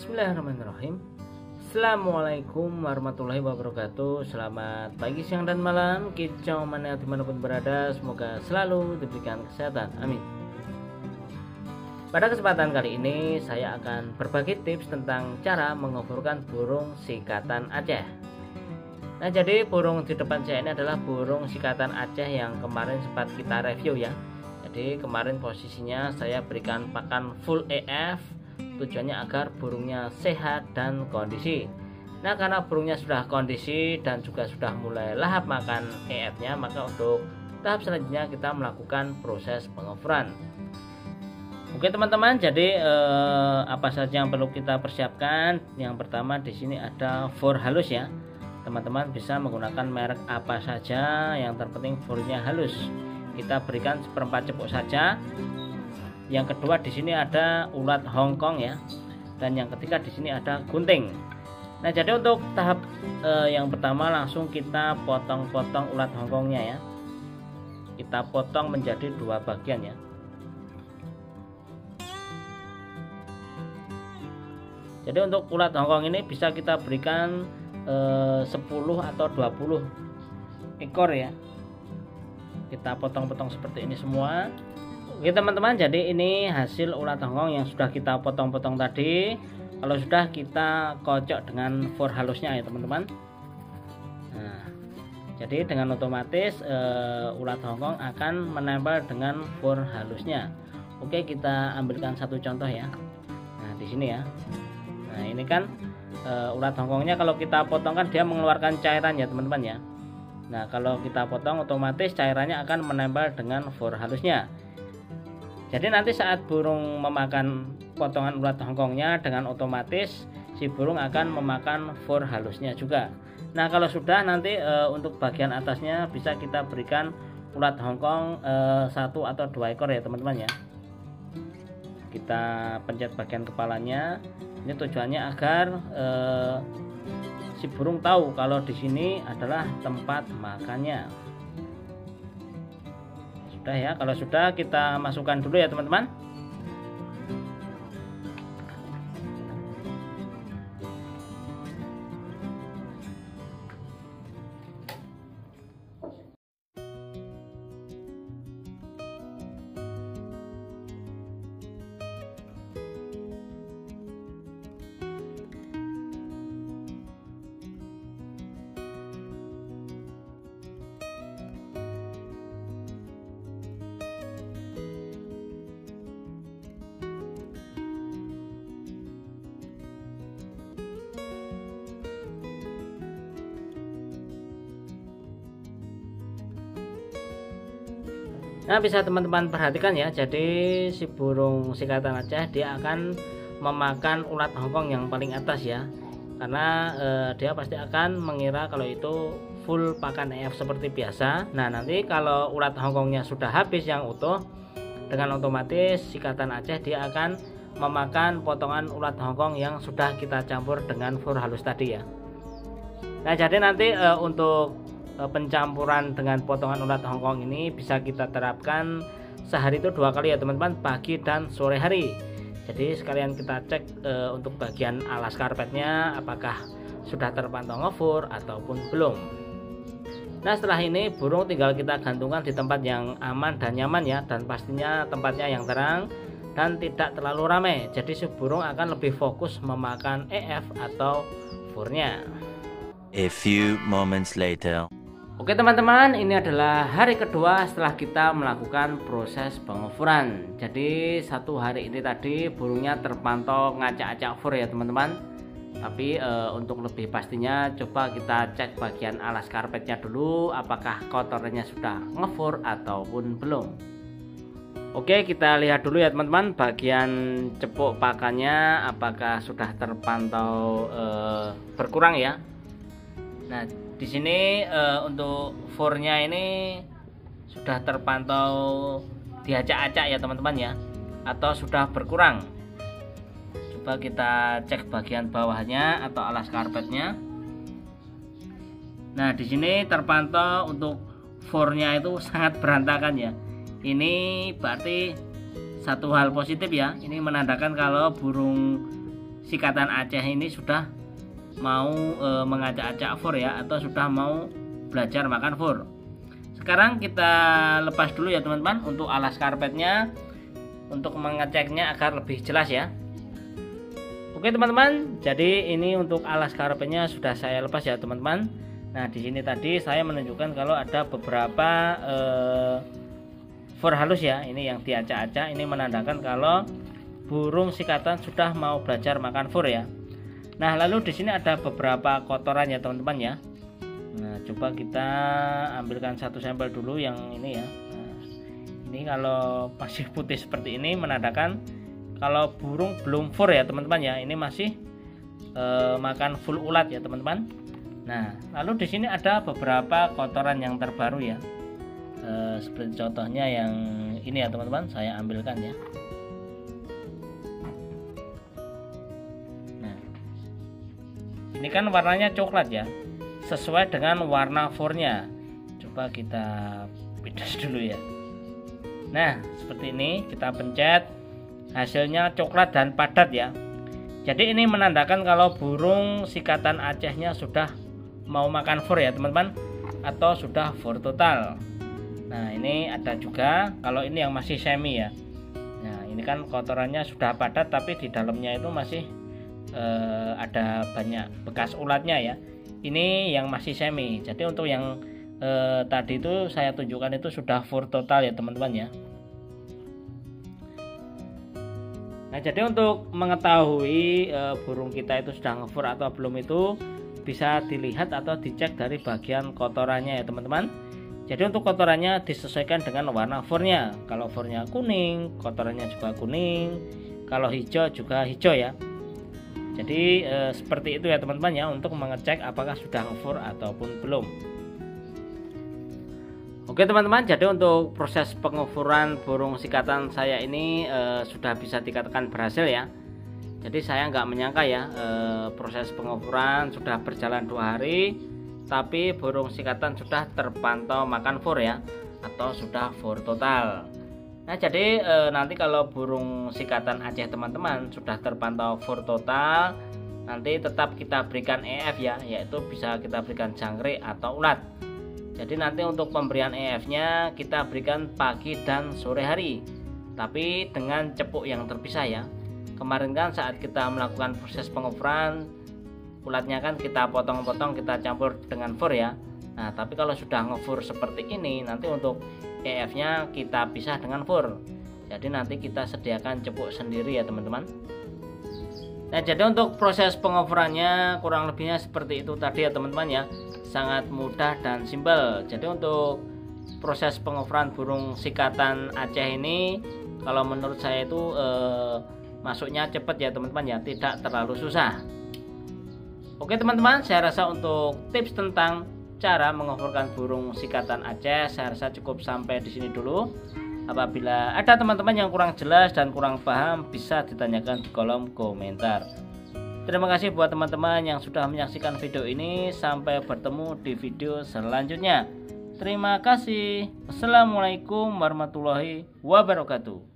Bismillahirrahmanirrahim. Assalamualaikum warahmatullahi wabarakatuh. Selamat pagi, siang, dan malam. Kicau mana dimanapun berada, semoga selalu diberikan kesehatan, amin. Pada kesempatan kali ini saya akan berbagi tips tentang cara mengoborkan burung sikatan Aceh. Nah, jadi burung di depan saya ini adalah burung sikatan Aceh yang kemarin sempat kita review ya. Jadi kemarin posisinya saya berikan pakan full EF, tujuannya agar burungnya sehat dan kondisi. Nah, karena burungnya sudah kondisi dan juga sudah mulai lahap makan EF-nya, maka untuk tahap selanjutnya kita melakukan proses pengoboran. Oke teman-teman, jadi apa saja yang perlu kita persiapkan? Yang pertama di sini ada for halus ya. Teman-teman bisa menggunakan merek apa saja, yang terpenting fornya halus. Kita berikan seperempat cepuk saja. Yang kedua di sini ada ulat Hongkong ya, dan yang ketiga di sini ada gunting. Nah, jadi untuk tahap yang pertama langsung kita potong-potong ulat Hongkongnya ya. Kita potong menjadi dua bagian ya. Jadi untuk ulat Hongkong ini bisa kita berikan 10 atau 20 ekor ya. Kita potong-potong seperti ini semua. Oke teman-teman, jadi ini hasil ulat Hongkong yang sudah kita potong-potong tadi. Kalau sudah, kita kocok dengan for halusnya ya teman-teman. Nah, jadi dengan otomatis ulat Hongkong akan menempel dengan for halusnya. Oke, kita ambilkan satu contoh ya. Nah, di sini ya. Nah, ini kan ulat Hongkongnya kalau kita potong kan dia mengeluarkan cairan ya teman-teman ya. Nah, kalau kita potong otomatis cairannya akan menempel dengan for halusnya. Jadi nanti saat burung memakan potongan ulat Hongkongnya, dengan otomatis si burung akan memakan for halusnya juga. Nah, kalau sudah nanti untuk bagian atasnya bisa kita berikan ulat Hongkong 1 atau 2 ekor ya teman-teman ya. Kita pencet bagian kepalanya. Ini tujuannya agar si burung tahu kalau di sini adalah tempat makannya. Sudah ya, kalau sudah kita masukkan dulu ya teman-teman. Nah, bisa teman-teman perhatikan ya, jadi si burung sikatan Aceh dia akan memakan ulat Hongkong yang paling atas ya, karena dia pasti akan mengira kalau itu full pakan EF seperti biasa. Nah, nanti kalau ulat Hongkongnya sudah habis yang utuh, dengan otomatis sikatan Aceh dia akan memakan potongan ulat Hongkong yang sudah kita campur dengan for halus tadi ya. Nah, jadi nanti untuk pencampuran dengan potongan ulat Hongkong ini bisa kita terapkan sehari itu 2 kali ya teman-teman, pagi dan sore hari. Jadi sekalian kita cek untuk bagian alas karpetnya apakah sudah terpantau ngefur ataupun belum. Nah, setelah ini burung tinggal kita gantungkan di tempat yang aman dan nyaman ya, dan pastinya tempatnya yang terang dan tidak terlalu ramai. Jadi si burung akan lebih fokus memakan EF atau furnya. A few moments later. Oke teman-teman, ini adalah hari kedua setelah kita melakukan proses pengoboran. Jadi satu hari ini tadi burungnya terpantau ngacak-acak fur ya teman-teman. Tapi untuk lebih pastinya coba kita cek bagian alas karpetnya dulu, apakah kotorannya sudah ngefur ataupun belum. Oke, kita lihat dulu ya teman-teman, bagian cepuk pakannya apakah sudah terpantau berkurang ya. Nah, di sini untuk furnya ini sudah terpantau diacak-acak ya teman-teman ya, atau sudah berkurang. Coba kita cek bagian bawahnya atau alas karpetnya. Nah, di sini terpantau untuk furnya itu sangat berantakan ya. Ini berarti satu hal positif ya. Ini menandakan kalau burung sikatan Aceh ini sudah mau mengacak-acak fur ya, atau sudah mau belajar makan fur. Sekarang kita lepas dulu ya teman-teman untuk alas karpetnya, untuk mengeceknya agar lebih jelas ya. Oke teman-teman, jadi ini untuk alas karpetnya sudah saya lepas ya teman-teman. Nah di sini tadi saya menunjukkan kalau ada beberapa fur halus ya, ini yang diacak-acak, ini menandakan kalau burung sikatan sudah mau belajar makan fur ya. Nah lalu di sini ada beberapa kotoran ya teman-teman ya. Nah coba kita ambilkan satu sampel dulu yang ini ya. Nah, ini kalau masih putih seperti ini menandakan kalau burung belum fur ya teman-teman ya. Ini masih makan full ulat ya teman-teman. Nah lalu di sini ada beberapa kotoran yang terbaru ya. Seperti contohnya yang ini ya teman-teman, saya ambilkan ya. Nah ini kan warnanya coklat ya, sesuai dengan warna furnya. Coba kita bidas dulu ya. Nah seperti ini, kita pencet, hasilnya coklat dan padat ya. Jadi ini menandakan kalau burung sikatan Acehnya sudah mau makan fur ya teman-teman, atau sudah fur total. Nah ini ada juga kalau ini yang masih semi ya. Nah ini kan kotorannya sudah padat, tapi di dalamnya itu masih ada banyak bekas ulatnya ya. Ini yang masih semi. Jadi untuk yang tadi itu saya tunjukkan itu sudah fur total ya teman-teman ya. Nah jadi untuk mengetahui burung kita itu sudah ngefur atau belum itu bisa dilihat atau dicek dari bagian kotorannya ya teman-teman. Jadi untuk kotorannya disesuaikan dengan warna furnya. Kalau furnya kuning, kotorannya juga kuning. Kalau hijau juga hijau ya. Jadi seperti itu ya teman-teman ya, untuk mengecek apakah sudah ngefur ataupun belum. Oke teman-teman, jadi untuk proses pengefuran burung sikatan saya ini sudah bisa dikatakan berhasil ya. Jadi saya nggak menyangka ya, proses pengefuran sudah berjalan 2 hari, tapi burung sikatan sudah terpantau makan fur ya, atau sudah fur total. Nah jadi nanti kalau burung sikatan Aceh teman-teman sudah terpantau fur total, nanti tetap kita berikan EF ya, yaitu bisa kita berikan jangkrik atau ulat. Jadi nanti untuk pemberian EF-nya kita berikan pagi dan sore hari, tapi dengan cepuk yang terpisah ya. Kemarin kan saat kita melakukan proses pengefuran, ulatnya kan kita potong-potong, kita campur dengan fur ya. Nah tapi kalau sudah ngefur seperti ini, nanti untuk EF-nya kita pisah dengan fur. Jadi nanti kita sediakan cepuk sendiri ya teman-teman. Nah jadi untuk proses pengefurannya kurang lebihnya seperti itu tadi ya teman-teman ya. Sangat mudah dan simpel. Jadi untuk proses pengefuran burung sikatan Aceh ini, kalau menurut saya itu masuknya cepat ya teman-teman ya, tidak terlalu susah. Oke teman-teman, saya rasa untuk tips tentang cara mengefurkan burung sikatan Aceh saya rasa cukup sampai di sini dulu. Apabila ada teman-teman yang kurang jelas dan kurang paham, bisa ditanyakan di kolom komentar. Terima kasih buat teman-teman yang sudah menyaksikan video ini. Sampai bertemu di video selanjutnya. Terima kasih. Wassalamualaikum warahmatullahi wabarakatuh.